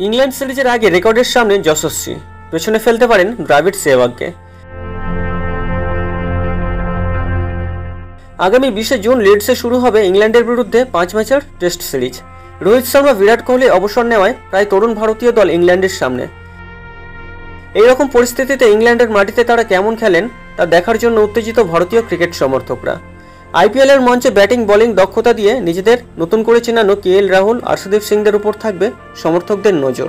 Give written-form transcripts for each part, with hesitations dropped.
England সিরিজের আগে রেকর্ডের সামনে যশস্বী, পেছনে ফেলতে পারেন দ্রাবিড় সেহবাগকে। আগামী 20 জুন লিডসে শুরু হবে ইংল্যান্ডের বিরুদ্ধে 5 ম্যাচের টেস্ট সিরিজ। রোহিত শর্মা, বিরাট কোহলি অবসর নেওয়ায় প্রায় তরুণ ভারতীয় দল ইংল্যান্ডের সামনে। এই রকম পরিস্থিতিতে ইংল্যান্ডের মাটিতে তারা কেমন খেলেন তা দেখার জন্য উত্তেজিত ভারতীয় ক্রিকেট সমর্থকরা। আইপিএল এর মঞ্চে ব্যাটিং বোলিং দক্ষতা দিয়ে নিজেদের নতুন করে চেনানো কেএল রাহুল, আর্শদীপ সিংদের উপর থাকবে সমর্থকদের নজর।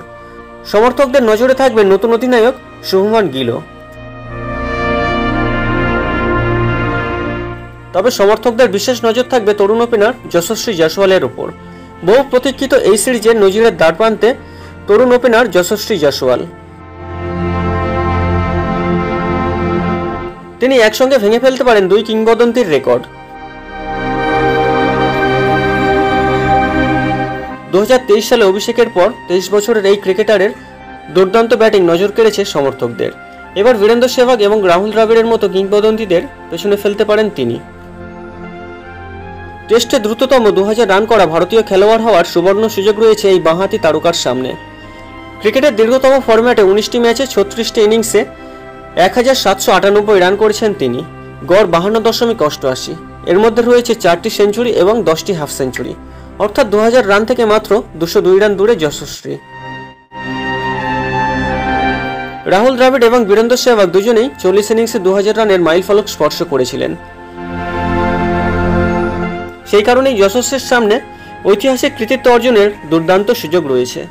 সমর্থকদের নজরে থাকবে নতুন অধিনায়ক শুভমান গিলও। তবে সমর্থকদের বিশেষ নজর থাকবে তরুণ ওপেনার যশস্বী জয়সওয়ালের উপর। বহু প্রতীক্ষিত এই সিরিজে নজিরের দ্বারপ্রান্তে তরুণ ওপেনার যশস্বী জয়সওয়াল। তিনি একসঙ্গে ভেঙে ফেলতে পারেন 2 কিংবদন্তির রেকর্ড। 2023 সালে অভিষেকের পর 23 বছরের এই ক্রিকেটারের দুর্দান্ত ব্যাটিং নজর কেড়েছে সমর্থকদের। এবার বীরেন্দ্র সেহবাগ এবং রাহুল দ্রাবিড়ের মতো কিংবদন্তিদের পেছনে ফেলতে পারেন তিনি। টেস্টে দ্রুততম 2000 রান করা ভারতীয় খেলোয়াড় হওয়ার সুবর্ণ সুযোগ রয়েছে এই বাঁহাতি তারকার সামনে। ক্রিকেটের দীর্ঘতম ফরম্যাটে 19টি ম্যাচে 36টি ইনিংসে 1798 রান করেছেন তিনি। গড় 52.88। এর মধ্যে রয়েছে 4টি সেঞ্চুরি এবং 10টি হাফ সেঞ্চুরি, অর্থাৎ 2000 রান থেকে মাত্র 202 রান দূরে যশস্বী। রাহুল দ্রাবিড় এবং বীরেন্দ্র সেহবাগ দুজনেই 40 ইনিংসে 2000 রানের মাইলফলক স্পর্শ করেছিলেন। সেই কারণেই যশস্বীর সামনে ঐতিহাসিক কৃতিত্ব অর্জনের দুর্দান্ত সুযোগ রয়েছে।